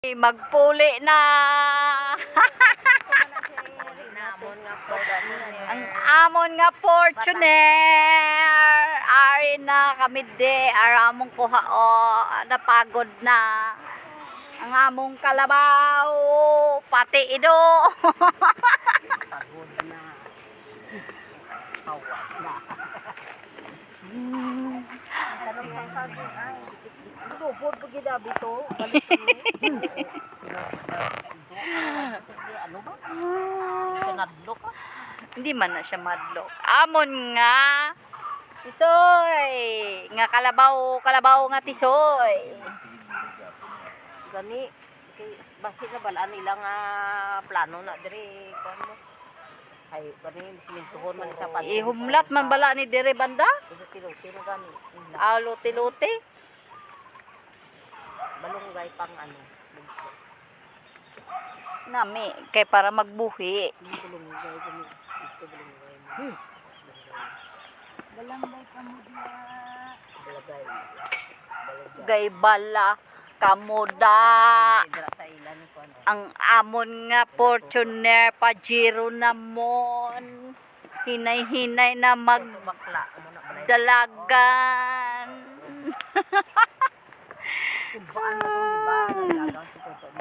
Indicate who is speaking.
Speaker 1: Magpuli na. Ang amon nga Fortuner. Ari na kami de. Aramong kuha o. Napagod na. Ang among kalabaw. Pati ido.
Speaker 2: Pagod na. Hawa na. Lubod pag ginabi to. Ano ba? Kanadlo ka?
Speaker 1: Hindi man na siya madlok. Amon nga. Tisoy. Nga kalabaw nga tisoy.
Speaker 2: Gani. Basi na balaan nila nga plano na dire. Ay, gani, simintuhon man sa pati.
Speaker 1: Ihumlat man bala ni dire banda?
Speaker 2: Tiluti na gani.
Speaker 1: Luti-luti.
Speaker 2: Balunggay pang ano.
Speaker 1: Nami, kay para magbuhi.
Speaker 2: Balunggay, gani. Ito balunggay.
Speaker 1: Balangay kamo diya.
Speaker 2: Balagay.
Speaker 1: Gay bala kamuda.
Speaker 2: Dira sa ilan ko ano.
Speaker 1: Ang amon nga Fortuner Pajero namon. Hinay-hinay na
Speaker 2: Bakla mo na balay.
Speaker 1: magdalagan.
Speaker 2: Kumbaan na to, di ba? Nalagang si Toto.